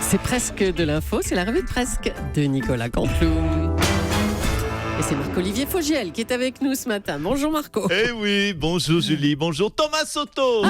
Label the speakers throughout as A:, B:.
A: C'est presque de l'info, c'est la revue de presque de Nicolas Canteloup. Et c'est Marc-Olivier Fogiel qui est avec nous ce matin. Bonjour Marco.
B: Eh oui, bonjour Julie, bonjour Thomas Soto.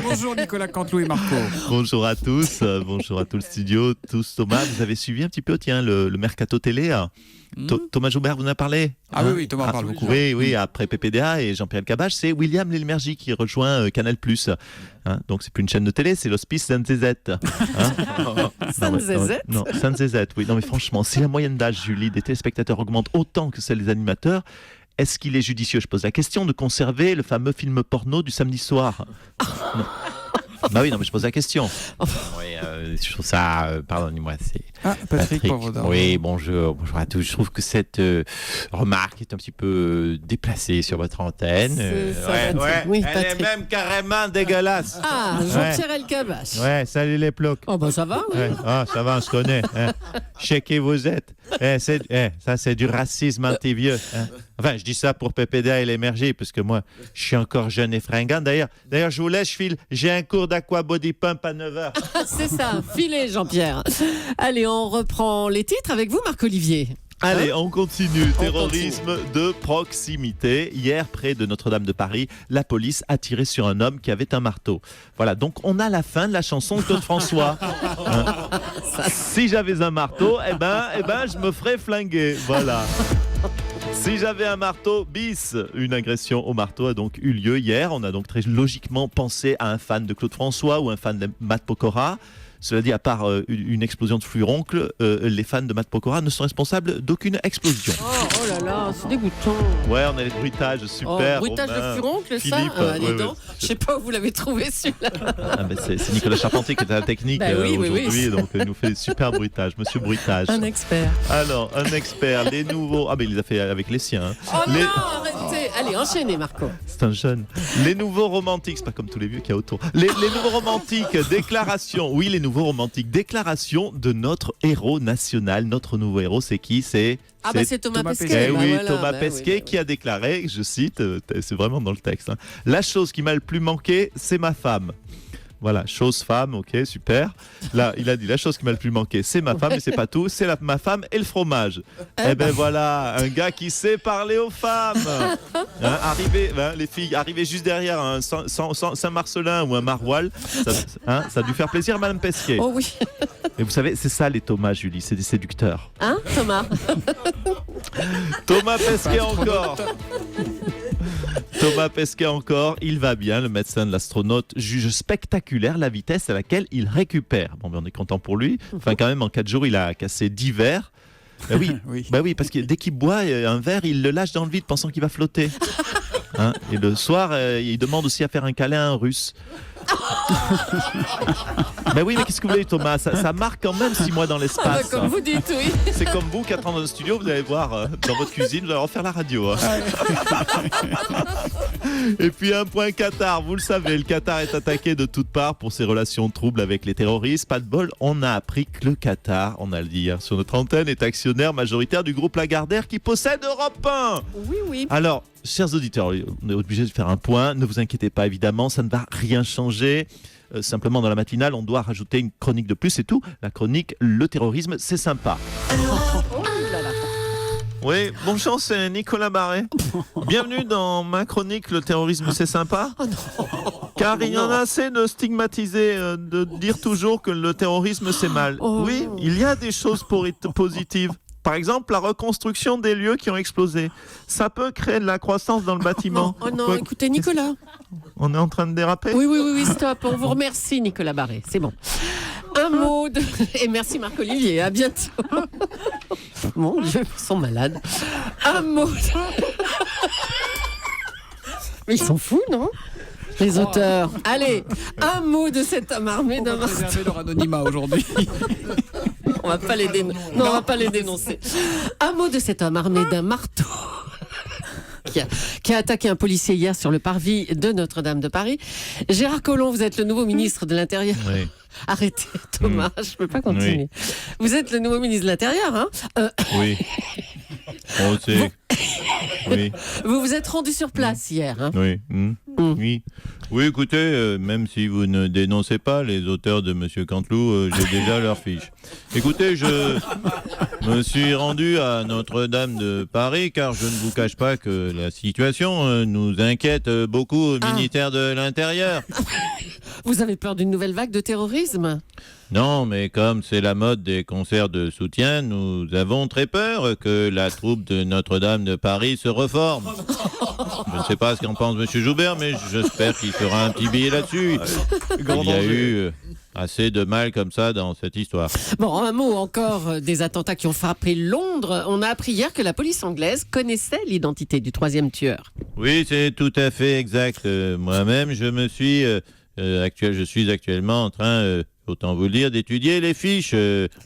C: Bonjour Nicolas Canteloup et Marco.
B: Bonjour à tous, bonjour à tout le studio, tous Thomas. Vous avez suivi un petit peu, le mercato télé. Thomas Joubert vous en a parlé.
C: Ah oui, Thomas parle beaucoup.
B: Oui, après PPDA et Jean-Pierre Elkabbach, c'est William L'Emergie qui rejoint Canal+. Donc c'est plus une chaîne de télé, c'est l'hospice Sainte-Zézette.
A: Sainte-Zézette.
B: Non, Sainte-Zézette, oui. Non mais franchement, si la moyenne d'âge, Julie, des téléspectateurs augmente autant que celle des animateurs, est-ce qu'il est judicieux, je pose la question, de conserver le fameux film porno du samedi soir? Non. Bah oui, non mais je pose la question. Oui, je trouve ça, pardonnez-moi, c'est
C: Patrick.
B: Oui, bonjour à tous. Je trouve que cette remarque est un petit peu déplacée sur votre antenne.
A: Oui,
B: elle est même carrément dégueulasse.
A: Ah, Jean-Pierre Elkabbach.
B: Ouais, salut les plocs.
A: Oh bah ça va, oui.
B: Ah, ça va, on se connaît. Je sais qui vous êtes. Ça c'est du racisme anti-vieux. Enfin, je dis ça pour PPDA et l'émerger, parce que moi, je suis encore jeune et fringant. D'ailleurs, je vous laisse, je file. J'ai un cours d'aqua body pump à 9h.
A: C'est ça, filez Jean-Pierre. Allez, on reprend les titres avec vous Marc-Olivier.
B: Allez, on continue. Terrorisme de proximité. Hier, près de Notre-Dame de Paris, la police a tiré sur un homme qui avait un marteau. Voilà, donc on a la fin de la chanson de Claude François. Si j'avais un marteau, je me ferais flinguer. Voilà. Si j'avais un marteau, bis, une agression au marteau a donc eu lieu hier. On a donc très logiquement pensé à un fan de Claude François ou un fan de Matt Pokora. Cela dit, à part une explosion de furoncle, les fans de Matt Pokora ne sont responsables d'aucune explosion.
A: Oh là là, c'est dégoûtant.
B: Ouais, on a les bruitages, super.
A: Bruitage de furoncle,
B: Philippe,
A: ça je sais pas où vous l'avez trouvé celui-là.
B: C'est Nicolas Charpentier qui est à la technique aujourd'hui, donc il nous fait des super bruitages. Monsieur Bruitage.
A: Un expert.
B: Alors, un expert, les nouveaux... Ah, mais il les a fait avec les siens.
A: Oh non, arrêtez. Allez, enchaînez Marco.
B: C'est un jeune. Les nouveaux romantiques, c'est pas comme tous les vieux qu'il y a autour. Les nouveaux romantiques, déclaration. Oui, les nouveaux romantiques, déclaration de notre héros national. Notre nouveau héros, c'est qui? C'est
A: Thomas Pesquet.
B: Thomas Pesquet qui a déclaré, je cite, c'est vraiment dans le texte, la chose qui m'a le plus manqué, c'est ma femme. Voilà, chose femme, ok, super. Là, il a dit la chose qui m'a le plus manqué, c'est ma femme, mais c'est pas tout, c'est ma femme et le fromage. Voilà, un gars qui sait parler aux femmes. Les filles, arriver juste derrière un Saint-Marcelin ou un Maroilles, ça a dû faire plaisir à Madame Pesquet.
A: Oh oui.
B: Et vous savez, c'est ça les Thomas, Julie, c'est des séducteurs.
A: Hein, Thomas?
B: Thomas Pesquet encore. Thomas Pesquet encore, il va bien, le médecin de l'astronaute juge spectaculaire la vitesse à laquelle il récupère. Bon, on est content pour lui. Enfin, quand même, en 4 jours, il a cassé 10 verres. Oui, parce que dès qu'il boit un verre, il le lâche dans le vide pensant qu'il va flotter. Et le soir, il demande aussi à faire un câlin à un Russe. Oui, mais qu'est-ce que vous voulez, Thomas, ça marque quand même 6 mois dans l'espace.
A: Comme vous dites, oui.
B: C'est comme vous, 4 ans dans le studio, vous allez voir dans votre cuisine, vous allez refaire la radio. Et puis un point Qatar, vous le savez, le Qatar est attaqué de toutes parts pour ses relations troubles avec les terroristes. Pas de bol, on a appris que le Qatar, on a le dit hier sur notre antenne, est actionnaire majoritaire du groupe Lagardère qui possède Europe 1.
A: Oui. Alors,
B: chers auditeurs, on est obligé de faire un point. Ne vous inquiétez pas, évidemment, ça ne va rien changer. Simplement, dans la matinale, on doit rajouter une chronique de plus, c'est tout. La chronique, le terrorisme, c'est sympa. Oui, bonjour, c'est Nicolas Barret. Bienvenue dans ma chronique, le terrorisme, c'est sympa. Car il y en a assez de stigmatiser, de dire toujours que le terrorisme, c'est mal. Oui, il y a des choses positives. Par exemple, la reconstruction des lieux qui ont explosé. Ça peut créer de la croissance dans le bâtiment.
A: Écoutez, Nicolas.
B: On est en train de déraper ?
A: Oui, stop. On vous remercie, Nicolas Barret. C'est bon. Un mot de... Et merci Marc-Olivier, à bientôt. Mon Dieu, ils sont malades. Un mot de... Mais ils sont fous, non ? Les auteurs. Allez, un mot de cet homme armé d'un marteau. On va
C: préserver leur anonymat aujourd'hui.
A: On va pas les dénoncer. Un mot de cet homme armé d'un marteau qui a attaqué un policier hier sur le parvis de Notre-Dame de Paris. Gérard Collomb, vous êtes le nouveau ministre de l'Intérieur. Oui. Arrêtez, Thomas, je peux pas continuer. Oui. Vous êtes le nouveau ministre de l'Intérieur, hein ?
B: Oui. On sait. Oui,
A: Vous vous êtes rendu sur place hier. Hein.
B: oui. Oui. Oui, écoutez, même si vous ne dénoncez pas les auteurs de Monsieur Canteloup, j'ai déjà leur fiche. Écoutez, je me suis rendu à Notre-Dame de Paris car je ne vous cache pas que la situation nous inquiète beaucoup au ministère de l'Intérieur.
A: Vous avez peur d'une nouvelle vague de terrorisme?
B: Non, mais comme c'est la mode des concerts de soutien, nous avons très peur que la troupe de Notre-Dame de Paris se reforme. Je ne sais pas ce qu'en pense M. Joubert, mais j'espère qu'il fera un petit billet là-dessus. Il y a eu assez de mal comme ça dans cette histoire.
A: Bon, un mot encore des attentats qui ont frappé Londres. On a appris hier que la police anglaise connaissait l'identité du troisième tueur.
B: Oui, c'est tout à fait exact. Moi-même, je suis actuellement en train... autant vous le dire, d'étudier les fiches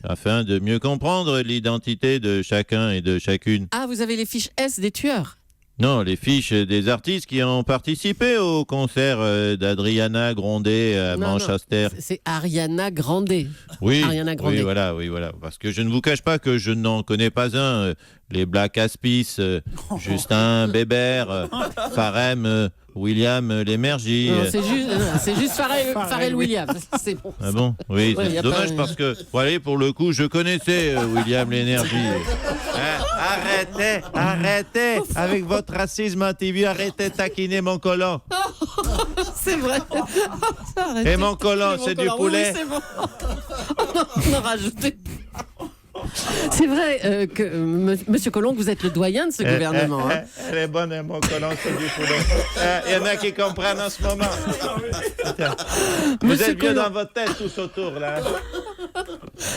B: afin de mieux comprendre l'identité de chacun et de chacune.
A: Ah, vous avez les fiches S des tueurs?
B: Non, les fiches des artistes qui ont participé au concert d'Adriana Grande à
A: Non,
B: Manchester.
A: C'est Ariana Grande.
B: Oui,
A: Ariana Grande.
B: oui, voilà. Parce que je ne vous cache pas que je n'en connais pas un. Les Black Aspis, Justin Bieber, Pharrell Williams Lémergie.
A: Non, c'est juste Pharrell Williams. C'est bon.
B: Ah bon? Oui,
A: Ouais, y
B: c'est
A: a
B: dommage
A: pas-
B: parce que, voilà, pour le coup, je connaissais William Lénergie. Arrêtez avec votre racisme anti-vieux, arrêtez de taquiner mon collant.
A: C'est vrai. Arrêtez.
B: Et mon collant, c'est du
A: collant.
B: poulet.
A: Oui, c'est bon. On a rajouté. C'est vrai que Monsieur Collomb, vous êtes le doyen de ce gouvernement. Hein.
B: Elle est bonne, mon collant, c'est du poulet. Il y en a qui comprennent en ce moment. Vous
A: Monsieur
B: êtes bien
A: Collomb.
B: dans votre tête tous autour, là.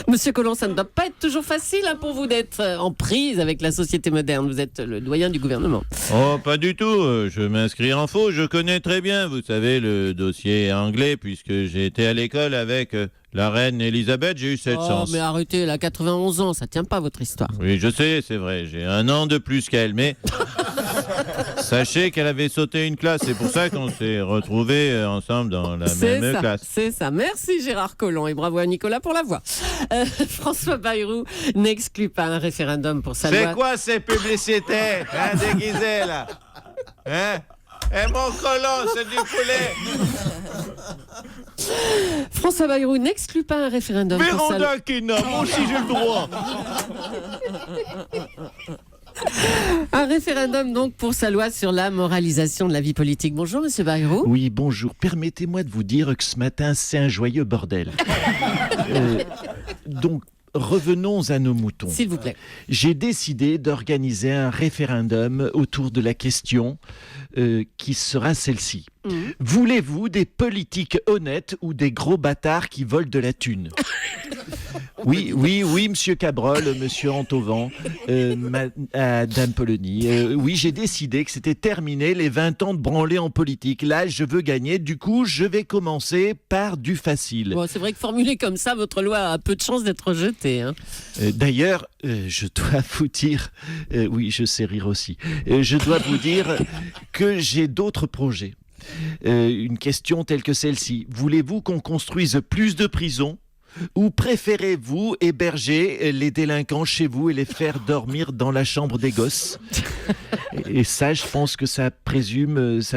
A: Monsieur Collomb, ça ne doit pas être toujours facile hein, pour vous d'être en prise avec la société moderne. Vous êtes le doyen du gouvernement.
B: Oh, pas du tout. Je m'inscris en faux. Je connais très bien, vous savez, le dossier anglais, puisque j'ai été à l'école avec la reine Elisabeth. J'ai eu cette
A: Oh,
B: chance.
A: mais arrêtez, elle a 91 ans, ça tient pas votre histoire.
B: Oui, je sais, c'est vrai. J'ai un an de plus qu'elle, mais sachez qu'elle avait sauté une classe. C'est pour ça qu'on s'est retrouvés ensemble dans la même classe.
A: C'est ça. Merci Gérard Collomb et bravo à Nicolas pour la voix. François Bayrou n'exclut pas un référendum pour sa
B: C'est
A: loi.
B: quoi ces publicités déguisées, là? Hein? Et mon collant, c'est du poulet.
A: François Bayrou n'exclut pas un référendum pour sa loi.
B: Véranda Kina, moi aussi j'ai le droit.
A: Un référendum donc pour sa loi sur la moralisation de la vie politique. Bonjour Monsieur Bayrou.
D: Oui, bonjour. Permettez-moi de vous dire que ce matin, c'est un joyeux bordel. Donc, revenons à nos moutons.
A: S'il vous plaît.
D: J'ai décidé d'organiser un référendum autour de la question qui sera celle-ci. Voulez-vous des politiques honnêtes ou des gros bâtards qui volent de la thune? Oui, monsieur Cabrol, monsieur Antovan, Madame Polony. Oui, j'ai décidé que c'était terminé les 20 ans de branler en politique. Là, je veux gagner. Du coup, je vais commencer par du facile.
A: Bon, c'est vrai que formulé comme ça, votre loi a peu de chances d'être rejetée. Hein.
D: D'ailleurs, je dois vous dire... oui, je sais rire aussi. Je dois vous dire que j'ai d'autres projets. Une question telle que celle-ci. Voulez-vous qu'on construise plus de prisons ? Ou préférez-vous héberger les délinquants chez vous et les faire dormir dans la chambre des gosses? Et ça, je pense que ça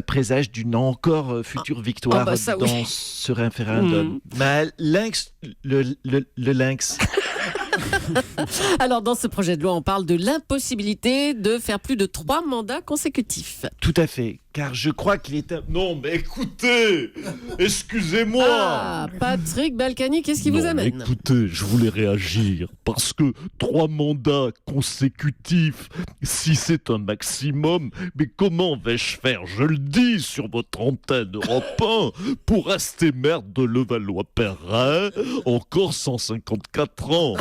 D: présage d'une encore future victoire
A: ça,
D: dans
A: oui.
D: ce référendum. Mais le lynx...
A: Alors, dans ce projet de loi, on parle de l'impossibilité de faire plus de 3 mandats consécutifs.
D: Tout à fait, car je crois qu'il est...
B: Non, mais écoutez, excusez-moi.
A: Ah, Patrick Balkany, qu'est-ce qui vous amène?
D: Écoutez, je voulais réagir parce que 3 mandats consécutifs, si c'est un maximum, mais comment vais-je faire? Je le dis sur votre antenne Europe 1 pour rester maire de Levallois-Perret encore 154 ans.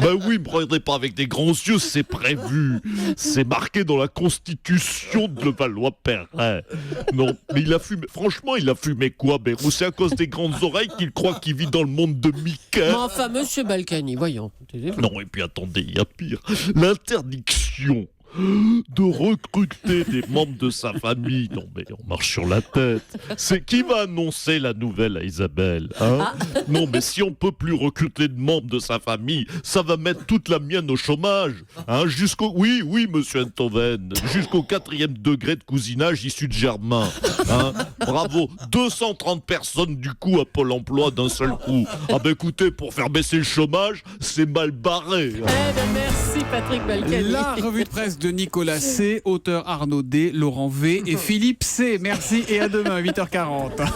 D: Ben oui, me regardez pas avec des grands yeux, c'est prévu. C'est marqué dans la constitution de Levallois-Perret. Non, mais il a fumé, franchement, il a fumé quoi, Bérou? C'est à cause des grandes oreilles qu'il croit qu'il vit dans le monde de Mickey.
A: Mais enfin, monsieur Balkany, voyons.
D: Non, et puis attendez, il y a pire. L'interdiction de recruter des membres de sa famille. Non mais on marche sur la tête. C'est qui va annoncer la nouvelle à Isabelle, hein? Non mais si on peut plus recruter de membres de sa famille, ça va mettre toute la mienne au chômage, hein? Oui monsieur Enthoven, jusqu'au 4e degré de cousinage issu de Germain, hein? Bravo, 230 personnes du coup à Pôle emploi d'un seul coup. Ah ben écoutez, pour faire baisser le chômage, c'est mal barré.
A: Eh ben, merci Patrick Balkany.
C: La revue de presse de Nicolas C, auteur Arnaud D, Laurent V et Philippe C. Merci et à demain, 8h40.